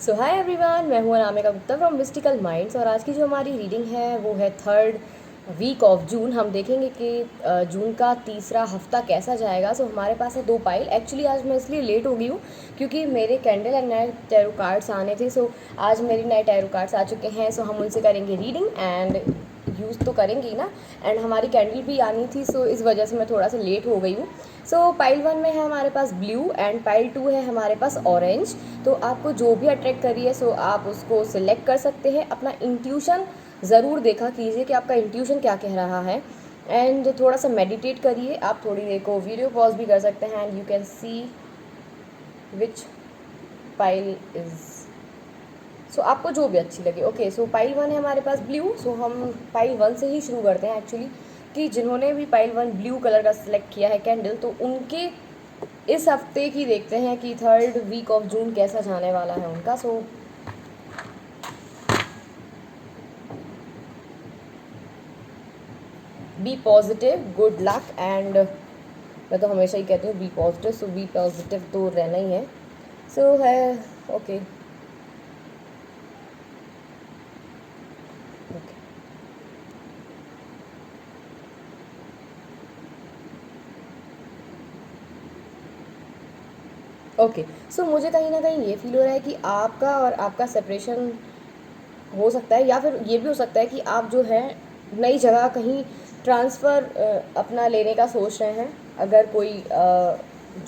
सो hi everyone, मैं हूँ Anamika Gupta from mystical minds. और आज की जो हमारी रीडिंग है वो है 3rd वीक ऑफ जून। हम देखेंगे कि जून का तीसरा हफ्ता कैसा जाएगा। सो हमारे पास है 2 पाइल। एक्चुअली आज मैं इसलिए लेट हो गई हूँ क्योंकि मेरे कैंडल एंड नए टैरो कार्ड्स आने थे। सो आज मेरे नए टैरो कार्ड्स आ चुके हैं। सो हम उनसे करेंगे रीडिंग एंड यूज़ तो करेंगे ही ना, एंड हमारी कैंडल भी आनी थी। सो इस वजह से मैं थोड़ा सा लेट हो गई हूँ। सो पाइल 1 में है हमारे पास ब्लू एंड पाइल 2 है हमारे पास ऑरेंज। तो आपको जो भी अट्रैक्ट करिए आप उसको सिलेक्ट कर सकते हैं। अपना इंट्यूशन ज़रूर देखा कीजिए कि आपका इंट्यूशन क्या कह रहा है, एंड थोड़ा सा मेडिटेट करिए। आप थोड़ी देर को वीडियो पॉज भी कर सकते हैं and you can see which pile is. So आपको जो भी अच्छी लगे। ओके, सो पाइल 1 है हमारे पास ब्लू। सो हम पाइल 1 से ही शुरू करते हैं एक्चुअली, कि जिन्होंने भी पाइल 1 ब्लू कलर का सिलेक्ट किया है कैंडल, तो उनके इस हफ्ते की देखते हैं कि 3rd वीक ऑफ जून कैसा जाने वाला है उनका। So be positive, good luck, and मैं तो हमेशा ही कहती हूँ be positive. So be positive तो रहना ही है। सो है ओके। ओके, सो मुझे कहीं ना कहीं ये फील हो रहा है कि आपका और आपका सेपरेशन हो सकता है, या फिर ये भी हो सकता है कि आप जो है नई जगह कहीं ट्रांसफ़र अपना लेने का सोच रहे हैं। अगर कोई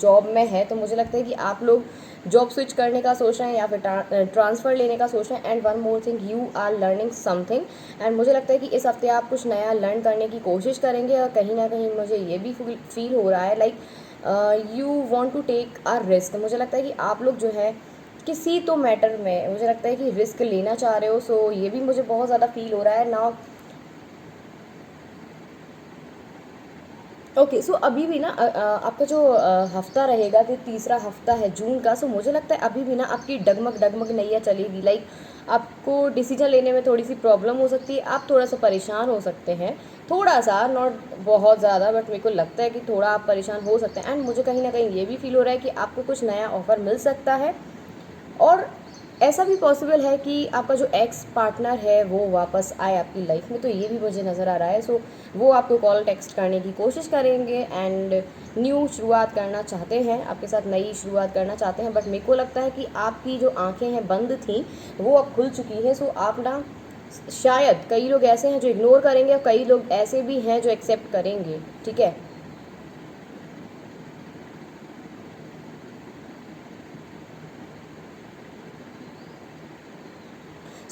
जॉब में है तो मुझे लगता है कि आप लोग जॉब स्विच करने का सोच रहे हैं या फिर ट्रांसफ़र लेने का सोच रहे हैं। And one more thing, you are learning something. And मुझे लगता है कि इस हफ्ते आप कुछ नया लर्न करने की कोशिश करेंगे। और कहीं ना कहीं मुझे ये भी फील हो रहा है like you want to take a risk. मुझे लगता है कि आप लोग जो है किसी तो मैटर में मुझे लगता है कि रिस्क लेना चाह रहे हो। सो ये भी मुझे बहुत ज़्यादा फील हो रहा है ना। ओके, सो अभी भी ना आपका जो हफ्ता रहेगा, कि तीसरा हफ्ता है जून का। सो मुझे लगता है अभी भी ना आपकी डगमग डगमग नैया चलेगी। लाइक आपको डिसीजन लेने में थोड़ी सी प्रॉब्लम हो सकती है। आप थोड़ा सा परेशान हो सकते हैं, थोड़ा सा, नॉट बहुत ज़्यादा, बट मेरे को लगता है कि थोड़ा आप परेशान हो सकते हैं। एंड मुझे कहीं ना कहीं ये भी फील हो रहा है कि आपको कुछ नया ऑफर मिल सकता है। और ऐसा भी पॉसिबल है कि आपका जो एक्स पार्टनर है वो वापस आए आपकी लाइफ में। तो ये भी मुझे नज़र आ रहा है। सो वो आपको कॉल टेक्स्ट करने की कोशिश करेंगे एंड न्यू शुरुआत करना चाहते हैं, आपके साथ नई शुरुआत करना चाहते हैं। बट मेरे को लगता है कि आपकी जो आंखें हैं बंद थी वो अब खुल चुकी हैं। सो आप ना, शायद कई लोग ऐसे हैं जो इग्नोर करेंगे और कई लोग ऐसे भी हैं जो एक्सेप्ट करेंगे। ठीक है।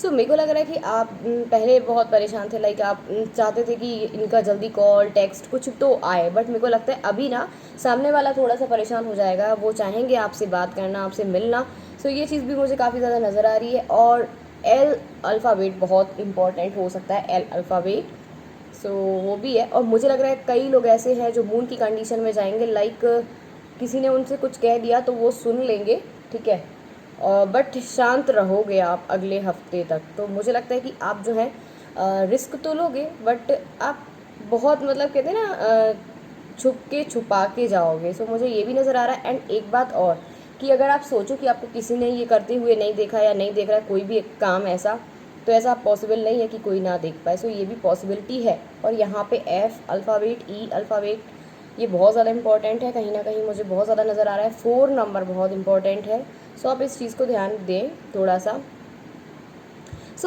मेरे को लग रहा है कि आप पहले बहुत परेशान थे। लाइक आप चाहते थे कि इनका जल्दी कॉल टेक्स्ट कुछ तो आए। बट मेरे को लगता है अभी ना सामने वाला थोड़ा सा परेशान हो जाएगा, वो चाहेंगे आपसे बात करना, आपसे मिलना। ये चीज़ भी मुझे काफ़ी ज़्यादा नज़र आ रही है। और एल अल्फ़ाबेट बहुत इंपॉर्टेंट हो सकता है, एल अल्फ़ाबेट। वो भी है। और मुझे लग रहा है कई लोग ऐसे हैं जो मून की कंडीशन में जाएंगे। लाइक किसी ने उनसे कुछ कह दिया तो वो सुन लेंगे। ठीक है। बट शांत रहोगे आप अगले हफ्ते तक। तो मुझे लगता है कि आप जो है रिस्क तो लोगे, बट आप बहुत, मतलब कहते हैं ना, छुप के छुपा के जाओगे। मुझे ये भी नज़र आ रहा है। एंड एक बात और, कि अगर आप सोचो कि आपको किसी ने ये करते हुए नहीं देखा या नहीं देख रहा है कोई भी एक काम ऐसा, तो ऐसा पॉसिबल नहीं है कि कोई ना देख पाए। ये भी पॉसिबिलिटी है। और यहाँ पे एफ अल्फ़ाबेट, ई अल्फ़ाबेट, ये बहुत ज़्यादा इंपॉर्टेंट है। कहीं ना कहीं मुझे बहुत ज़्यादा नज़र आ रहा है। 4 नंबर बहुत इंपॉर्टेंट है। आप इस चीज़ को ध्यान दें थोड़ा सा।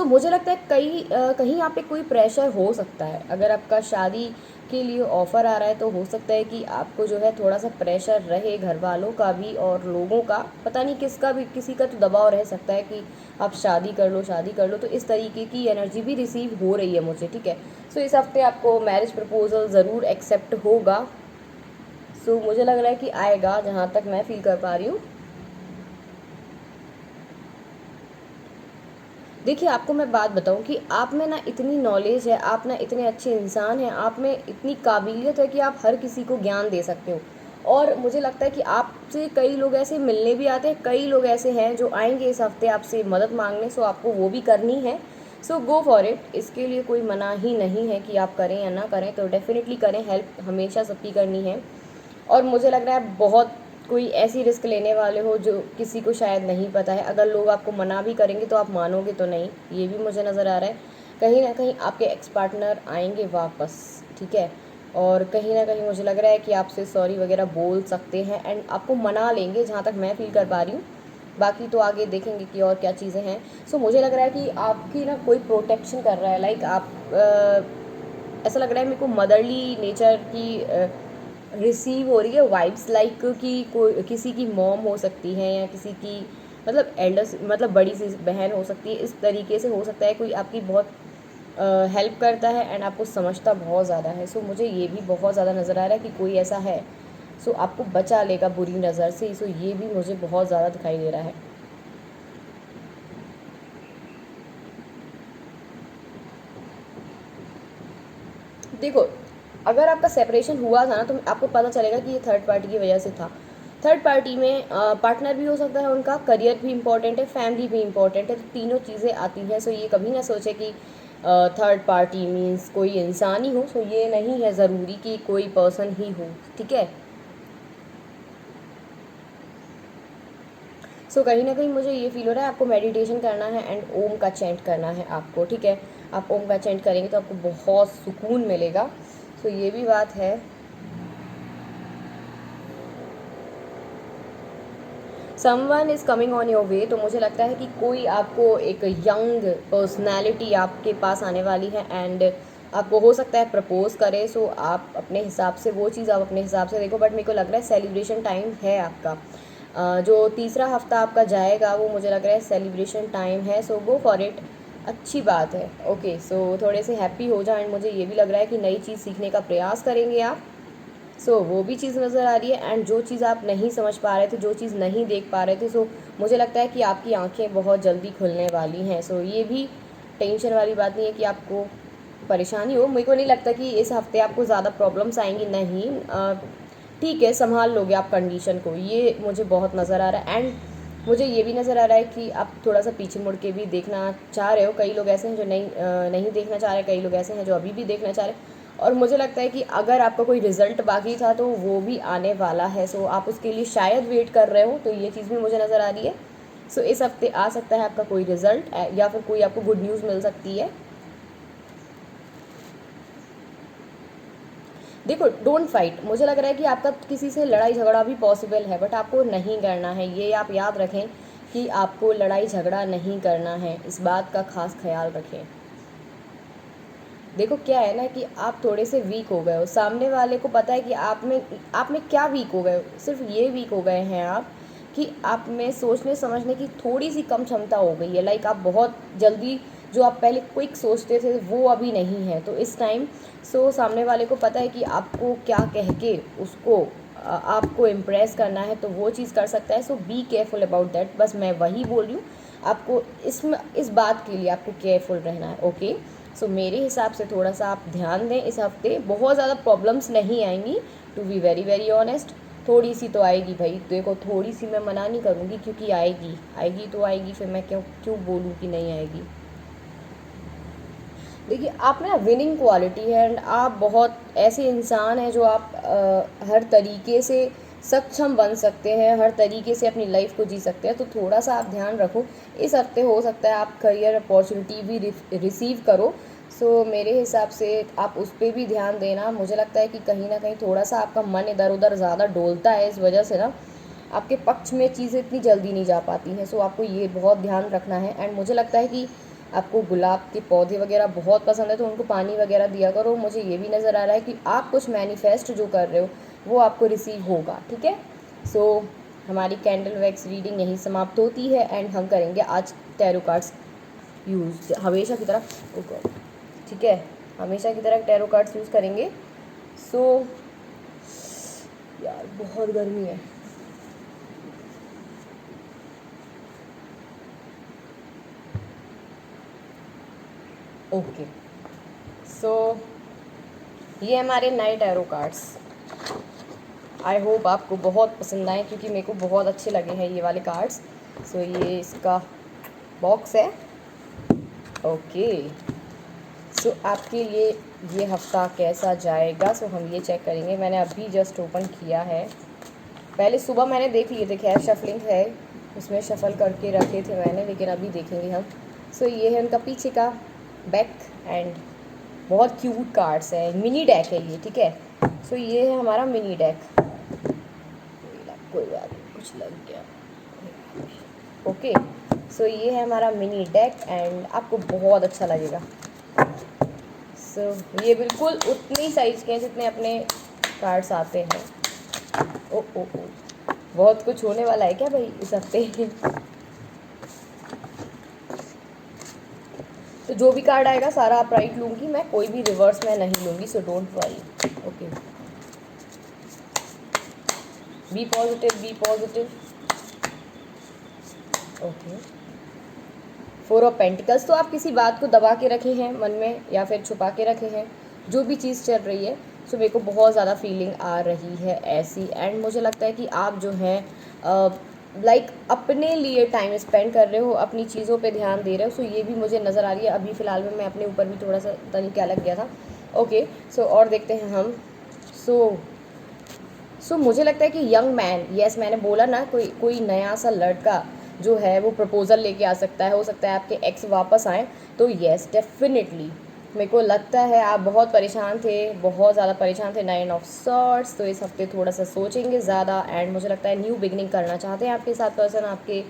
मुझे लगता है कहीं यहाँ पे कोई प्रेशर हो सकता है। अगर आपका शादी के लिए ऑफ़र आ रहा है तो हो सकता है कि आपको जो है थोड़ा सा प्रेशर रहे, घर वालों का भी और लोगों का, पता नहीं किसका भी, किसी का तो दबाव रह सकता है कि आप शादी कर लो, शादी कर लो। तो इस तरीके की एनर्जी भी रिसीव हो रही है मुझे। ठीक है। इस हफ्ते आपको मैरिज प्रपोजल ज़रूर एक्सेप्ट होगा। मुझे लग रहा है कि आएगा, जहाँ तक मैं फील कर पा रही हूँ। देखिए, आपको मैं बात बताऊं कि आप में ना इतनी नॉलेज है, आप ना इतने अच्छे इंसान हैं, आप में इतनी काबिलियत है कि आप हर किसी को ज्ञान दे सकते हो। और मुझे लगता है कि आपसे कई लोग ऐसे मिलने भी आते हैं, कई लोग ऐसे हैं जो आएंगे इस हफ्ते आपसे मदद मांगने। आपको वो भी करनी है। Go for it. इसके लिए कोई मना ही नहीं है कि आप करें या ना करें, तो डेफिनेटली करें। हेल्प हमेशा सबकी करनी है। और मुझे लग रहा है बहुत कोई ऐसी रिस्क लेने वाले हो जो किसी को शायद नहीं पता है। अगर लोग आपको मना भी करेंगे तो आप मानोगे तो नहीं, ये भी मुझे नज़र आ रहा है। कहीं ना कहीं आपके एक्स पार्टनर आएंगे वापस, ठीक है, और कहीं ना कहीं मुझे लग रहा है कि आपसे सॉरी वगैरह बोल सकते हैं एंड आपको मना लेंगे, जहाँ तक मैं फील कर पा रही हूँ। बाकी तो आगे देखेंगे कि और क्या चीज़ें हैं। सो मुझे लग रहा है कि आपकी ना कोई प्रोटेक्शन कर रहा है, लाइक आप ऐसा लग रहा है मेरे को मदरली नेचर की रिसीव हो रही है वाइब्स, लाइक कि कोई किसी की मॉम हो सकती है या किसी की मतलब एल्डर मतलब बड़ी सी बहन हो सकती है। इस तरीके से हो सकता है कोई आपकी बहुत हेल्प करता है एंड आपको समझता बहुत ज़्यादा है। सो मुझे ये भी बहुत ज़्यादा नज़र आ रहा है कि कोई ऐसा है सो आपको बचा लेगा बुरी नज़र से। सो ये भी मुझे बहुत ज़्यादा दिखाई दे रहा है। देखो, अगर आपका सेपरेशन हुआ था ना तो आपको पता चलेगा कि ये थर्ड पार्टी की वजह से था। थर्ड पार्टी में पार्टनर भी हो सकता है, उनका करियर भी इम्पोर्टेंट है, फैमिली भी इम्पोर्टेंट है, तो तीनों चीज़ें आती हैं। सो ये कभी ना सोचे कि थर्ड पार्टी मीन्स कोई इंसान ही हो। सो ये नहीं है ज़रूरी कि कोई पर्सन ही हो, ठीक है। सो कहीं ना कहीं मुझे ये फील हो रहा है आपको मेडिटेशन करना है एंड ओम का चैंट करना है आपको, ठीक है। आप ओम का चैंट करेंगे तो आपको बहुत सुकून मिलेगा। सो ये भी बात है। Someone is coming on your way, तो मुझे लगता है कि कोई आपको एक यंग पर्सनैलिटी आपके पास आने वाली है एंड आपको हो सकता है प्रपोज करे। सो आप अपने हिसाब से वो चीज़ आप अपने हिसाब से देखो, बट मेरे को लग रहा है सेलिब्रेशन टाइम है आपका। जो तीसरा हफ्ता आपका जाएगा वो मुझे लग रहा है सेलिब्रेशन टाइम है। सो गो फॉर इट, अच्छी बात है। ओके, सो थोड़े से हैप्पी हो जाए एंड मुझे ये भी लग रहा है कि नई चीज़ सीखने का प्रयास करेंगे आप। सो वो भी चीज़ नज़र आ रही है एंड जो चीज़ आप नहीं समझ पा रहे थे, जो चीज़ नहीं देख पा रहे थे, सो मुझे लगता है कि आपकी आंखें बहुत जल्दी खुलने वाली हैं। सो ये भी टेंशन वाली बात नहीं है कि आपको परेशानी हो। मेरे को नहीं लगता कि इस हफ्ते आपको ज़्यादा प्रॉब्लम्स आएंगी, नहीं, ठीक है, संभाल लोगे आप कंडीशन को, ये मुझे बहुत नज़र आ रहा है। एंड मुझे ये भी नज़र आ रहा है कि आप थोड़ा सा पीछे मुड़ के भी देखना चाह रहे हो। कई लोग ऐसे हैं जो नहीं देखना चाह रहे, कई लोग ऐसे हैं जो अभी भी देखना चाह रहे हैं। और मुझे लगता है कि अगर आपका कोई रिज़ल्ट बाकी था तो वो भी आने वाला है। सो आप उसके लिए शायद वेट कर रहे हो, तो ये चीज़ भी मुझे नज़र आ रही है। सो इस हफ्ते आ सकता है आपका कोई रिज़ल्ट या फिर कोई आपको गुड न्यूज़ मिल सकती है। देखो, डोंट फाइट। मुझे लग रहा है कि आपका किसी से लड़ाई झगड़ा भी पॉसिबल है, बट आपको नहीं करना है। ये आप याद रखें कि आपको लड़ाई झगड़ा नहीं करना है, इस बात का खास ख्याल रखें। देखो क्या है ना कि आप थोड़े से वीक हो गए हो, सामने वाले को पता है कि आप में क्या वीक हो गए हो। सिर्फ ये वीक हो गए हैं आप कि आप में सोचने समझने की थोड़ी सी कम क्षमता हो गई है। लाइक आप बहुत जल्दी, जो आप पहले क्विक सोचते थे वो अभी नहीं है, तो इस टाइम सो सामने वाले को पता है कि आपको क्या कह के उसको आपको इम्प्रेस करना है, तो वो चीज़ कर सकता है। सो बी केयरफुल अबाउट दैट, बस मैं वही बोल रही हूँ आपको। इस बात के लिए आपको केयरफुल रहना है, ओके। सो मेरे हिसाब से थोड़ा सा आप ध्यान दें। इस हफ्ते बहुत ज़्यादा प्रॉब्लम्स नहीं आएंगी, to be very very honest. थोड़ी सी तो आएगी भाई, देखो थोड़ी सी मैं मना नहीं करूँगी, क्योंकि आएगी आएगी तो आएगी, फिर मैं क्यों क्यों बोलूँ कि नहीं आएगी। देखिए, आप में ना विनिंग क्वालिटी है एंड आप बहुत ऐसे इंसान हैं जो आप हर तरीके से सक्षम बन सकते हैं, हर तरीके से अपनी लाइफ को जी सकते हैं। तो थोड़ा सा आप ध्यान रखो। इस हफ्ते हो सकता है आप करियर अपॉर्चुनिटी भी रिसीव करो। सो मेरे हिसाब से आप उस पर भी ध्यान देना। मुझे लगता है कि कहीं ना कहीं थोड़ा सा आपका मन इधर उधर ज़्यादा डोलता है, इस वजह से ना आपके पक्ष में चीज़ें इतनी जल्दी नहीं जा पाती हैं। सो आपको ये बहुत ध्यान रखना है। एंड मुझे लगता है कि आपको गुलाब के पौधे वगैरह बहुत पसंद है, तो उनको पानी वगैरह दिया करो। मुझे ये भी नज़र आ रहा है कि आप कुछ मैनिफेस्ट जो कर रहे हो वो आपको रिसीव होगा, ठीक है। सो हमारी कैंडल वैक्स रीडिंग यहीं समाप्त होती है एंड हम करेंगे आज टैरो कार्ड्स यूज़ हमेशा की तरह, ठीक है, हमेशा की तरह टैरो कार्ड्स यूज़ करेंगे। सो यार बहुत गर्मी है। ओके, सो ये हमारे नए टैरो कार्ड्स। आई होप आपको बहुत पसंद आए, क्योंकि मेरे को बहुत अच्छे लगे हैं ये वाले कार्ड्स। सो ये इसका बॉक्स है। ओके, सो आपके लिए ये हफ्ता कैसा जाएगा, सो हम ये चेक करेंगे। मैंने अभी जस्ट ओपन किया है। पहले सुबह मैंने देख लिए थे, खैर शफलिंग है उसमें शफल करके रखे थे मैंने, लेकिन अभी देखेंगे हम। सो ये है उनका पीछे का बैक एंड बहुत क्यूट कार्ड्स है, मिनी डेक है ये, ठीक है। सो ये है हमारा मिनी डेक। कोई बात नहीं, कुछ लग गया। ओके, सो ये है हमारा मिनी डेक एंड आपको बहुत अच्छा लगेगा। सो ये बिल्कुल उतनी साइज़ के हैं जितने अपने कार्ड्स आते हैं। ओ ओ ओ, बहुत कुछ होने वाला है क्या भाई इस हफ्ते? तो जो भी कार्ड आएगा सारा आप राइट लूँगी मैं, कोई भी रिवर्स में नहीं लूँगी, so don't worry. Okay, be positive, be positive. Okay, 4 of pentacles. तो आप किसी बात को दबा के रखे हैं मन में या फिर छुपा के रखे हैं, जो भी चीज़ चल रही है। सो मेरे को बहुत ज़्यादा फीलिंग आ रही है ऐसी, एंड मुझे लगता है कि आप जो हैं लाइक अपने लिए टाइम स्पेंड कर रहे हो, अपनी चीज़ों पे ध्यान दे रहे हो। सो ये भी मुझे नज़र आ रही है। अभी फ़िलहाल में मैं अपने ऊपर भी थोड़ा सा पता नहीं क्या लग गया था। ओके, सो और देखते हैं हम। सो मुझे लगता है कि यंग मैन, यस मैंने बोला ना, कोई कोई नया सा लड़का जो है वो प्रपोज़ल लेके आ सकता है, हो सकता है आपके एक्स वापस आएँ। तो यस डेफिनेटली मेरे को लगता है आप बहुत परेशान थे, बहुत ज़्यादा परेशान थे। 9 ऑफ सॉर्ड्स, तो इस हफ्ते थोड़ा सा सोचेंगे ज़्यादा, एंड मुझे लगता है न्यू बिगनिंग करना चाहते हैं आपके साथ पर्सन आपके।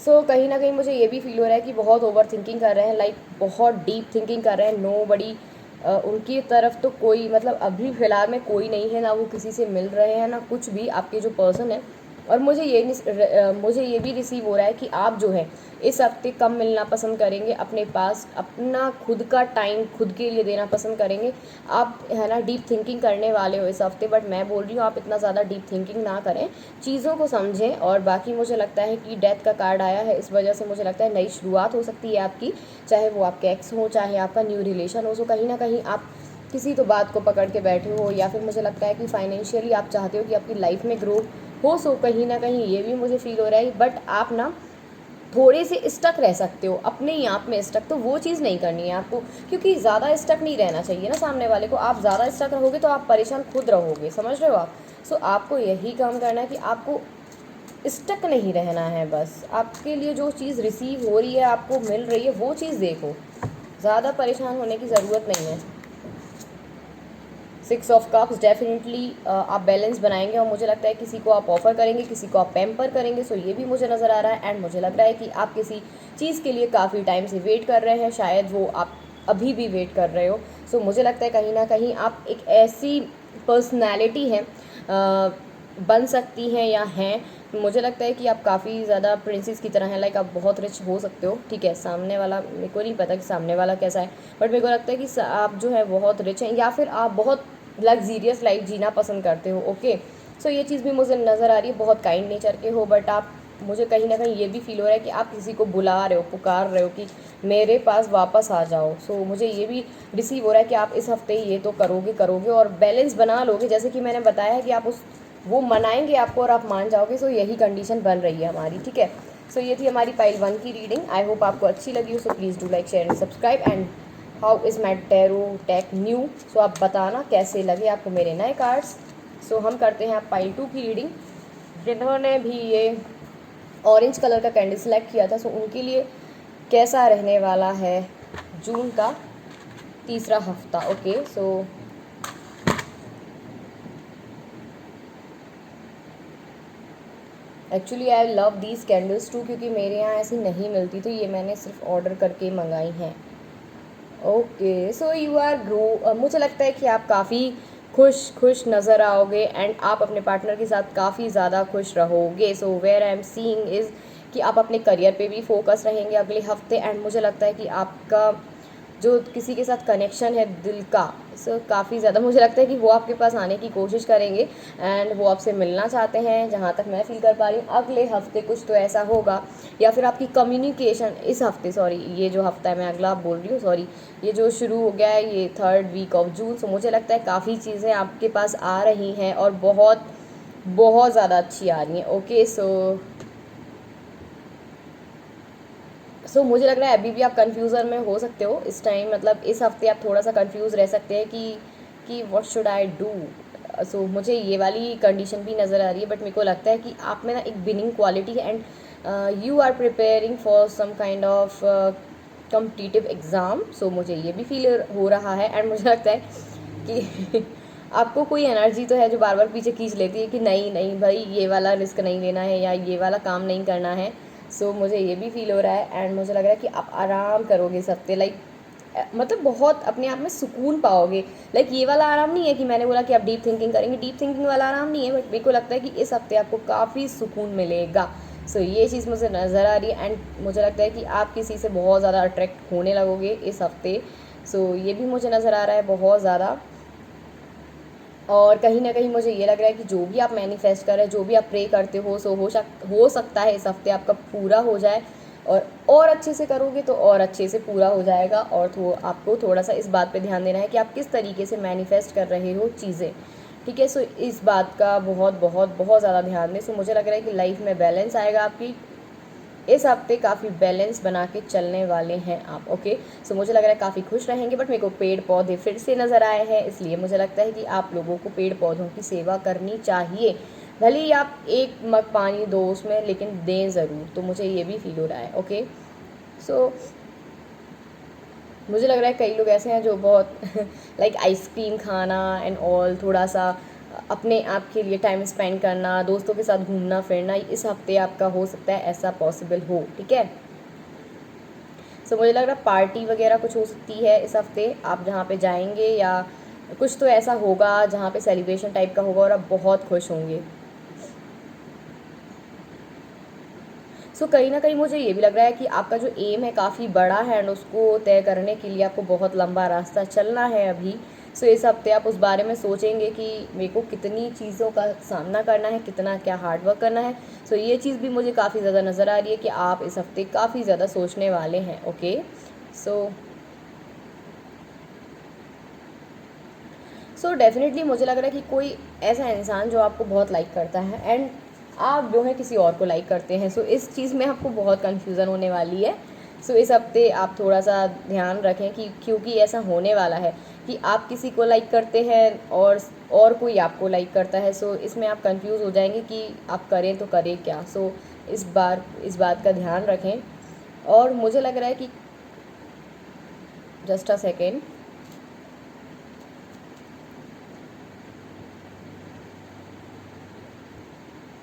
सो कहीं ना कहीं मुझे ये भी फील हो रहा है कि बहुत ओवर थिंकिंग कर रहे हैं, लाइक बहुत डीप थिंकिंग कर रहे हैं। नो बड़ी उनकी तरफ तो कोई, मतलब अभी फ़िलहाल में कोई नहीं है, ना वो किसी से मिल रहे हैं ना कुछ भी, आपके जो पर्सन है। और मुझे ये भी रिसीव हो रहा है कि आप जो है इस हफ्ते कम मिलना पसंद करेंगे, अपने पास अपना खुद का टाइम खुद के लिए देना पसंद करेंगे। आप है ना डीप थिंकिंग करने वाले हो इस हफ्ते, बट मैं बोल रही हूँ आप इतना ज़्यादा डीप थिंकिंग ना करें, चीज़ों को समझें। और बाकी मुझे लगता है कि डेथ का कार्ड आया है, इस वजह से मुझे लगता है नई शुरुआत हो सकती है आपकी, चाहे वो आपके एक्स हो, चाहे आपका न्यू रिलेशन हो। सो कहीं ना कहीं आप किसी तो बात को पकड़ के बैठे हो, या फिर मुझे लगता है कि फाइनेंशियली आप चाहते हो कि आपकी लाइफ में ग्रो हो। सो कहीं ना कहीं ये भी मुझे फील हो रहा है, बट आप ना थोड़े से स्टक रह सकते हो अपने ही आप में स्टक, तो वो चीज़ नहीं करनी है आपको, क्योंकि ज़्यादा स्टक नहीं रहना चाहिए ना सामने वाले को। आप ज़्यादा स्टक रहोगे तो आप परेशान खुद रहोगे, समझ रहे हो आप? सो आपको यही काम करना है कि आपको स्टक नहीं रहना है, बस आपके लिए जो चीज़ रिसीव हो रही है, आपको मिल रही है, वो चीज़ देखो, ज़्यादा परेशान होने की ज़रूरत नहीं है। 6 ऑफ कप्स, डेफिनेटली आप बैलेंस बनाएंगे, और मुझे लगता है किसी को आप ऑफ़र करेंगे, किसी को आप पैम्पर करेंगे। सो ये भी मुझे नज़र आ रहा है, एंड मुझे लग रहा है कि आप किसी चीज़ के लिए काफ़ी टाइम से वेट कर रहे हैं, शायद वो आप अभी भी वेट कर रहे हो। सो मुझे लगता है कहीं ना कहीं आप एक ऐसी पर्सनैलिटी हैं, बन सकती हैं या हैं, मुझे लगता है कि आप काफ़ी ज़्यादा प्रिंसेस की तरह हैं, लाइक आप बहुत रिच हो सकते हो, ठीक है। सामने वाला, मेरे को नहीं पता कि सामने वाला कैसा है, बट मेरे को लगता है कि आप जो है बहुत रिच हैं, या फिर आप बहुत लग्जीरियस लाइफ जीना पसंद करते हो। ओके, सो ये चीज़ भी मुझे नज़र आ रही है, बहुत काइंड नेचर के हो, बट आप, मुझे कहीं ना कहीं ये भी फील हो रहा है कि आप किसी को बुला रहे हो, पुकार रहे हो कि मेरे पास वापस आ जाओ। सो मुझे ये भी रिसीव हो रहा है कि आप इस हफ्ते ये तो करोगे करोगे और बैलेंस बना लोगे, जैसे कि मैंने बताया है कि आप उस वो मनाएंगे आपको और आप मान जाओगे। सो यही कंडीशन बन रही है हमारी, ठीक है। सो ये थी हमारी पाइल 1 की रीडिंग। आई होप आपको अच्छी लगी हो। So please do like, share and subscribe. And how is my tarot deck new, so आप बताना कैसे लगे आपको मेरे नए कार्ड्स। सो हम करते हैं आप पाइल 2 की रीडिंग। जिन्होंने भी ये ऑरेंज कलर का कैंडल सेलेक्ट किया था, सो उनके लिए कैसा रहने वाला है जून का तीसरा हफ्ता। Okay, so actually I love these candles too, क्योंकि मेरे यहाँ ऐसी नहीं मिलती, तो ये मैंने सिर्फ ऑर्डर करके मंगाई हैं। Okay, so you are grow, मुझे लगता है कि आप काफ़ी खुश खुश नज़र आओगे, एंड आप अपने पार्टनर के साथ काफ़ी ज़्यादा खुश रहोगे। So where I am seeing is कि आप अपने करियर पे भी फोकस रहेंगे अगले हफ्ते, एंड मुझे लगता है कि आपका जो किसी के साथ कनेक्शन है दिल का, सो काफ़ी ज़्यादा मुझे लगता है कि वो आपके पास आने की कोशिश करेंगे, एंड वो आपसे मिलना चाहते हैं, जहाँ तक मैं फील कर पा रही हूँ। अगले हफ्ते कुछ तो ऐसा होगा, या फिर आपकी कम्युनिकेशन इस हफ्ते, सॉरी ये जो हफ्ता है, मैं अगला बोल रही हूँ, सॉरी, ये जो शुरू हो गया है ये 3rd वीक ऑफ जून। सो मुझे लगता है काफ़ी चीज़ें आपके पास आ रही हैं, और बहुत बहुत ज़्यादा अच्छी आ रही हैं। ओके, सो मुझे लग रहा है अभी भी आप कन्फ्यूज़न में हो सकते हो इस टाइम, मतलब इस हफ्ते आप थोड़ा सा कन्फ्यूज़ रह सकते हैं कि व्हाट शुड आई डू। सो मुझे ये वाली कंडीशन भी नज़र आ रही है, बट मेरे को लगता है कि आप में ना एक विनिंग क्वालिटी है, and you are preparing for some kind of competitive exam. So मुझे ये भी फील हो रहा है, एंड मुझे लगता है कि आपको कोई एनर्जी तो है जो बार बार पीछे खींच लेती है कि नहीं नहीं भाई, ये वाला रिस्क नहीं लेना है या ये वाला काम नहीं करना है। सो मुझे ये भी फील हो रहा है, एंड मुझे लग रहा है कि आप आराम करोगे इस हफ्ते, लाइक मतलब बहुत अपने आप में सुकून पाओगे। लाइक ये वाला आराम नहीं है कि मैंने बोला कि आप डीप थिंकिंग करेंगे, डीप थिंकिंग वाला आराम नहीं है, बट मेरे को लगता है कि इस हफ्ते आपको काफ़ी सुकून मिलेगा। सो ये चीज़ मुझे नज़र आ रही है, एंड मुझे लगता है कि आप किसी से बहुत ज़्यादा अट्रैक्ट होने लगोगे इस हफ्ते। सो ये भी मुझे नज़र आ रहा है बहुत ज़्यादा। और कहीं ना कहीं मुझे ये लग रहा है कि जो भी आप मैनिफेस्ट कर रहे हैं, जो भी आप प्रे करते हो, सो हो सकता है इस हफ्ते आपका पूरा हो जाए, और अच्छे से करोगे तो और अच्छे से पूरा हो जाएगा। और तो आपको थोड़ा सा इस बात पे ध्यान देना है कि आप किस तरीके से मैनिफेस्ट कर रहे हो चीज़ें, ठीक है। सो इस बात का बहुत बहुत बहुत ज़्यादा ध्यान दें। सो मुझे लग रहा है कि लाइफ में बैलेंस आएगा आपकी इस हफ्ते, काफ़ी बैलेंस बना के चलने वाले हैं आप, ओके। सो मुझे लग रहा है काफ़ी खुश रहेंगे, बट मेरे को पेड़ पौधे फिर से नज़र आए हैं, इसलिए मुझे लगता है कि आप लोगों को पेड़ पौधों की सेवा करनी चाहिए। भले ही आप एक मग पानी दो उसमें, लेकिन दें ज़रूर। तो मुझे ये भी फील हो रहा है, ओके। सो मुझे लग रहा है कई लोग ऐसे हैं जो बहुत लाइक आइसक्रीम खाना एंड ऑल, थोड़ा सा अपने आप के लिए टाइम स्पेंड करना, दोस्तों के साथ घूमना फिरना, इस हफ्ते आपका हो सकता है ऐसा पॉसिबल हो, ठीक है। सो मुझे लग रहा है पार्टी वगैरह कुछ हो सकती है इस हफ्ते, आप जहाँ पे जाएंगे, या कुछ तो ऐसा होगा जहाँ पे सेलिब्रेशन टाइप का होगा और आप बहुत खुश होंगे। सो कहीं ना कहीं मुझे ये भी लग रहा है कि आपका जो एम है काफ़ी बड़ा है, एंड उसको तय करने के लिए आपको बहुत लंबा रास्ता चलना है अभी। सो इस हफ्ते आप उस बारे में सोचेंगे कि मेरे को कितनी चीज़ों का सामना करना है, कितना क्या हार्ड वर्क करना है। सो ये चीज़ भी मुझे काफ़ी ज़्यादा नज़र आ रही है कि आप इस हफ्ते काफ़ी ज़्यादा सोचने वाले हैं, ओके। सो डेफिनेटली मुझे लग रहा है कि कोई ऐसा इंसान जो आपको बहुत लाइक करता है, एंड आप जो है किसी और को लाइक करते हैं। सो इस चीज़ में आपको बहुत कन्फ्यूज़न होने वाली है। सो इस हफ्ते आप थोड़ा सा ध्यान रखें कि, क्योंकि ऐसा होने वाला है कि आप किसी को लाइक करते हैं और कोई आपको लाइक करता है। सो इसमें आप कंफ्यूज हो जाएंगे कि आप करें तो करें क्या। सो इस बात का ध्यान रखें। और मुझे लग रहा है कि जस्ट अ सेकेंड,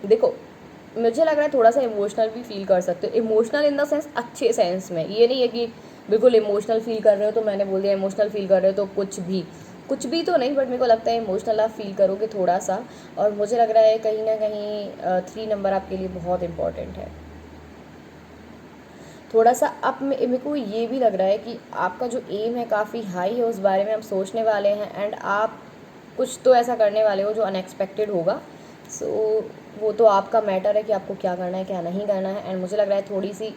देखो मुझे लग रहा है थोड़ा सा इमोशनल भी फील कर सकते हो। इमोशनल इन द सेंस अच्छे सेंस में, ये नहीं है कि बिल्कुल इमोशनल फील कर रहे हो तो मैंने बोल दिया इमोशनल फील कर रहे हो तो कुछ भी तो नहीं, बट मेरे को लगता है इमोशनल आप फील करोगे थोड़ा सा। और मुझे लग रहा है कहीं ना कहीं 3 नंबर आपके लिए बहुत इंपॉर्टेंट है। थोड़ा सा अब मेरे को ये भी लग रहा है कि आपका जो एम है काफ़ी हाई है, उस बारे में आप सोचने वाले हैं, एंड आप कुछ तो ऐसा करने वाले हो जो अनएक्सपेक्टेड होगा। सो वो तो आपका मैटर है कि आपको क्या करना है क्या नहीं करना है। एंड मुझे लग रहा है थोड़ी सी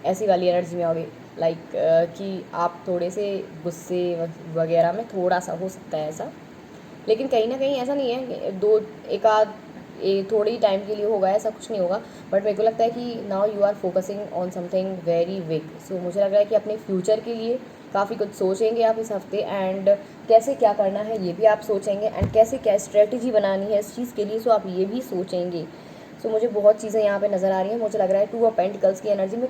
ऐसी वाली एनर्जी में आओगे, लाइक कि आप थोड़े से गुस्से वगैरह में थोड़ा सा हो सकता है ऐसा। लेकिन कहीं ना कहीं ऐसा नहीं है कि एक आध थोड़ी ही टाइम के लिए होगा, ऐसा कुछ नहीं होगा। बट मेरे को लगता है कि now you are focusing on something very big. So मुझे लग रहा है कि अपने फ्यूचर के लिए काफ़ी कुछ सोचेंगे आप इस हफ्ते, एंड कैसे क्या करना है ये भी आप सोचेंगे, एंड कैसे क्या स्ट्रेटजी बनानी है इस चीज़ के लिए, सो आप ये भी सोचेंगे। सो मुझे बहुत चीज़ें यहाँ पे नज़र आ रही हैं। मुझे लग रहा है 2 ऑफ पेंटिकल्स की एनर्जी में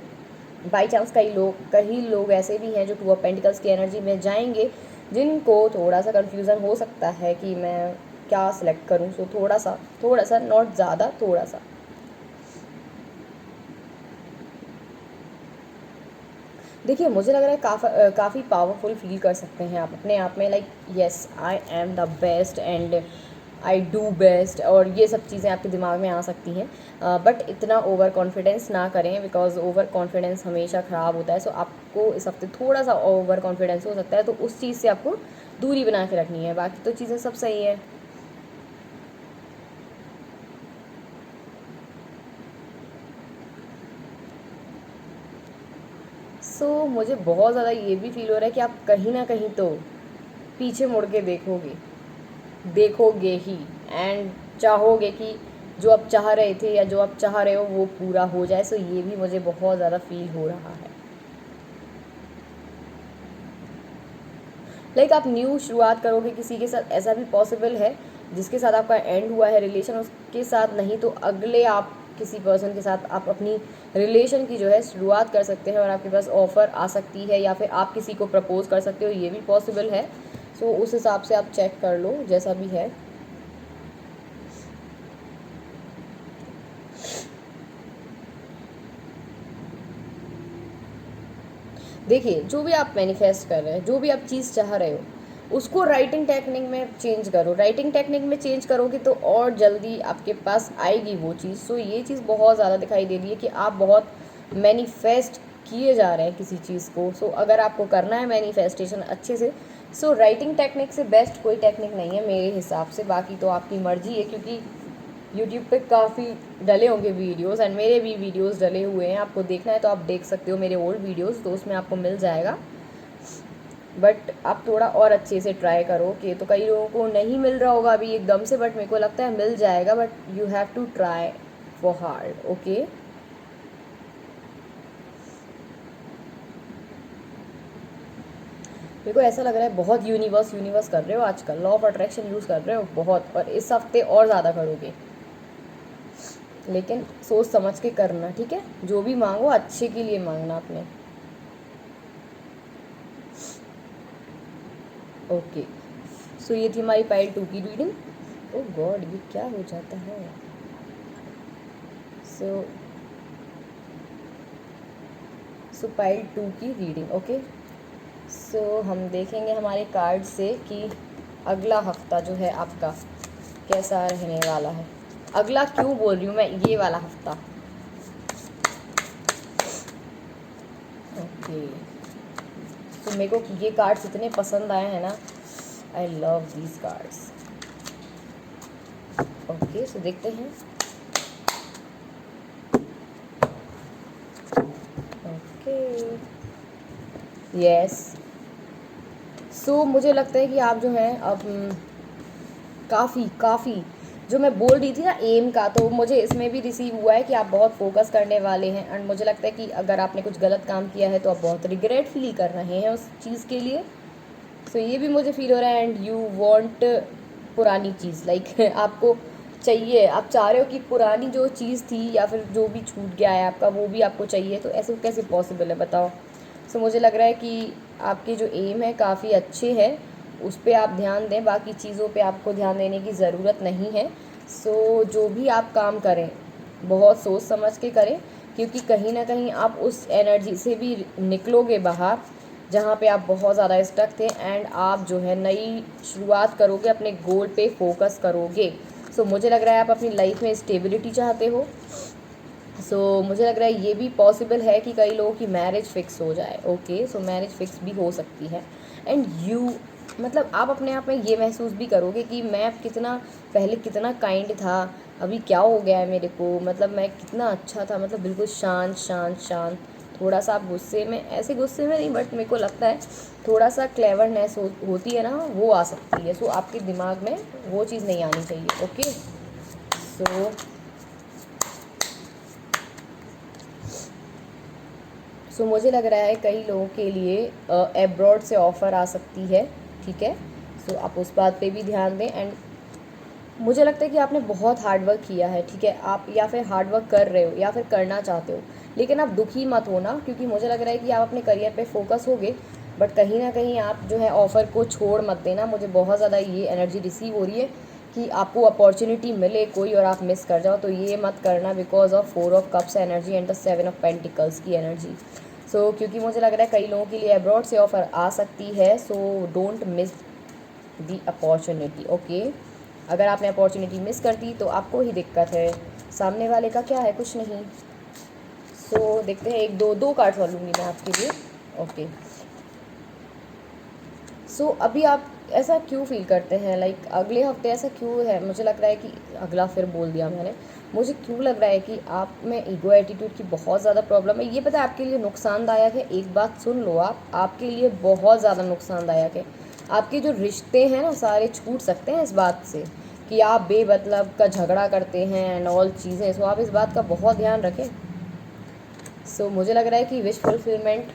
बाई चांस कई लोग ऐसे भी हैं जो 2 ऑफ पेंटिकल्स की एनर्जी में जाएंगे, जिनको थोड़ा सा कन्फ्यूज़न हो सकता है कि मैं क्या सिलेक्ट करूं। सो थोड़ा सा नॉट ज़्यादा, थोड़ा सा। देखिए मुझे लग रहा है काफ़ी पावरफुल फील कर सकते हैं आप अपने आप में, like yes I am the best and I do best, और ये सब चीज़ें आपके दिमाग में आ सकती हैं। बट इतना ओवर कॉन्फिडेंस ना करें, बिकॉज ओवर कॉन्फिडेंस हमेशा ख़राब होता है। सो आपको इस हफ्ते थोड़ा सा ओवर कॉन्फिडेंस हो सकता है, तो उस चीज़ से आपको दूरी बना के रखनी है, बाकी तो चीज़ें सब सही है। मुझे बहुत ज़्यादा ये भी फील हो रहा है कि आप कहीं ना कहीं तो पीछे मुड़ के देखोगे ही, एंड चाहोगे कि जो आप चाह रहे थे या जो आप चाह रहे हो वो पूरा हो जाए। सो ये भी मुझे बहुत ज़्यादा फील हो रहा है। लाइक आप न्यू शुरुआत करोगे किसी के साथ, ऐसा भी पॉसिबल है जिसके साथ आपका एंड हुआ है रिलेशन उसके साथ, नहीं तो अगले आप किसी पर्सन के साथ आप अपनी रिलेशन की जो है शुरुआत कर सकते हैं और आपके पास ऑफ़र आ सकती है, या फिर आप किसी को प्रपोज कर सकते हो, ये भी पॉसिबल है। सो उस हिसाब से आप चेक कर लो जैसा भी है। देखिए, जो भी आप मैनिफेस्ट कर रहे हैं, जो भी आप चीज़ चाह रहे हो, उसको राइटिंग टेक्निक में चेंज करो। राइटिंग टेक्निक में चेंज करोगे तो और जल्दी आपके पास आएगी वो चीज़। सो ये चीज़ बहुत ज़्यादा दिखाई दे रही है कि आप बहुत मैनिफेस्ट किए जा रहे हैं किसी चीज़ को। सो अगर आपको करना है मैनिफेस्टेशन अच्छे से, सो राइटिंग टेक्निक से बेस्ट कोई टेक्निक नहीं है मेरे हिसाब से। बाकी तो आपकी मर्जी है, क्योंकि यूट्यूब पे काफ़ी डले होंगे वीडियोस, एंड मेरे भी वीडियोस डले हुए हैं। आपको देखना है तो आप देख सकते हो मेरे ओल्ड वीडियोस, तो उसमें आपको मिल जाएगा। बट आप थोड़ा और अच्छे से ट्राई करो कि, तो कई लोगों को नहीं मिल रहा होगा अभी एकदम से, बट मेरे को लगता है मिल जाएगा। But you have to try for hard. Okay, मेरे को ऐसा लग रहा है बहुत यूनिवर्स कर रहे हो आजकल, लॉ ऑफ अट्रैक्शन यूज़ कर रहे हो बहुत, और इस हफ्ते और ज़्यादा करोगे। लेकिन सोच समझ के करना, ठीक है? जो भी मांगो अच्छे के लिए मांगना अपने। ओके, सो ये थी हमारी पाइल 2 की रीडिंग। ओह गॉड, ये क्या हो जाता है? सो पाइल 2 की रीडिंग। ओके, सो हम देखेंगे हमारे कार्ड से कि अगला हफ्ता जो है आपका कैसा रहने वाला है। अगला क्यों बोल रही हूँ मैं, ये वाला हफ्ता। ओके, तो मेरे को ये कार्ड्स इतने पसंद आए हैं ना, I love these cards. Okay, so देखते हैं। Okay, yes. सो मुझे लगता है कि आप जो हैं अब काफ़ी जो मैं बोल रही थी ना एम का, तो मुझे इसमें भी रिसीव हुआ है कि आप बहुत फोकस करने वाले हैं। एंड मुझे लगता है कि अगर आपने कुछ गलत काम किया है तो आप बहुत रिग्रेट फील कर रहे हैं उस चीज़ के लिए। सो ये भी मुझे फील हो रहा है। एंड यू वांट पुरानी चीज़, लाइक आपको चाहिए, आप चाह रहे हो कि पुरानी जो चीज़ थी या फिर जो भी छूट गया है आपका, वो भी आपको चाहिए। तो ऐसे कैसे पॉसिबल है बताओ? सो मुझे लग रहा है कि आपके जो एम है काफ़ी अच्छे हैं, उस पर आप ध्यान दें, बाकी चीज़ों पे आपको ध्यान देने की ज़रूरत नहीं है। सो जो भी आप काम करें बहुत सोच समझ के करें, क्योंकि कहीं ना कहीं आप उस एनर्जी से भी निकलोगे बाहर जहाँ पे आप बहुत ज़्यादा स्टक थे, एंड आप जो है नई शुरुआत करोगे, अपने गोल पे फोकस करोगे। सो मुझे लग रहा है आप अपनी लाइफ में स्टेबिलिटी चाहते हो। सो मुझे लग रहा है ये भी पॉसिबल है कि कई लोगों की मैरिज फिक्स हो जाए। ओके, सो मैरिज फिक्स भी हो सकती है। एंड यू, मतलब आप अपने आप में ये महसूस भी करोगे कि मैं कितना पहले कितना काइंड था, अभी क्या हो गया है मेरे को, मतलब मैं कितना अच्छा था, मतलब बिल्कुल शांत शांत शांत। थोड़ा सा आप गुस्से में, ऐसे गुस्से में नहीं, बट मेरे को लगता है थोड़ा सा क्लेवरनेस होती है ना, वो आ सकती है। सो आपके दिमाग में वो चीज़ नहीं आनी चाहिए। ओके, सो मुझे लग रहा है कई लोगों के लिए एब्रॉड से ऑफ़र आ सकती है, ठीक है? सो आप उस बात पे भी ध्यान दें। एंड मुझे लगता है कि आपने बहुत हार्ड वर्क किया है, ठीक है? आप या फिर हार्ड वर्क कर रहे हो या फिर करना चाहते हो, लेकिन आप दुखी मत होना, क्योंकि मुझे लग रहा है कि आप अपने करियर पे फोकस होगे, बट कहीं ना कहीं आप जो है ऑफ़र को छोड़ मत देना। मुझे बहुत ज़्यादा ये एनर्जी रिसीव हो रही है कि आपको अपॉर्चुनिटी मिले कोई और आप मिस कर जाओ, तो ये मत करना, because of 4 of cups energy and the 7 of pentacles की एनर्जी। सो क्योंकि मुझे लग रहा है कई लोगों के लिए अब्रॉड से ऑफ़र आ सकती है। So don't miss the opportunity. Okay, अगर आपने अपॉर्चुनिटी मिस कर दी तो आपको ही दिक्कत है, सामने वाले का क्या है, कुछ नहीं। सो देखते हैं, एक दो कार्ड्स और लूँगी मैं आपके लिए। ओके, सो अभी आप ऐसा क्यों फील करते हैं, लाइक अगले हफ्ते ऐसा क्यों है? मुझे लग रहा है कि अगला फिर बोल दिया मैंने, मुझे क्यों लग रहा है कि आप में ईगो एटीट्यूड की बहुत ज़्यादा प्रॉब्लम है। ये पता है आपके लिए नुकसानदायक है, एक बात सुन लो आप, आपके लिए बहुत ज़्यादा नुकसानदायक है। आपके जो रिश्ते हैं ना सारे छूट सकते हैं इस बात से कि आप बेमतलब का झगड़ा करते हैं एंड ऑल चीज़ें। आप इस बात का बहुत ध्यान रखें। मुझे लग रहा है कि विश फुलफिलमेंट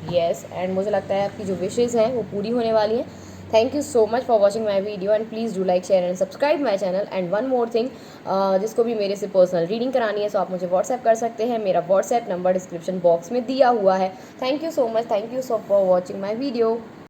येस, एंड मुझे लगता है आपकी जो विशेज़ हैं वो पूरी होने वाली हैं। Thank you so much for watching my video and please do like share and subscribe my channel. And one more thing, जिसको भी मेरे से पर्सनल रीडिंग करानी है, सो आप मुझे व्हाट्सएप कर सकते हैं। मेरा व्हाट्सएप नंबर डिस्क्रिप्शन बॉक्स में दिया हुआ है। Thank you so much, thank you so for watching my video.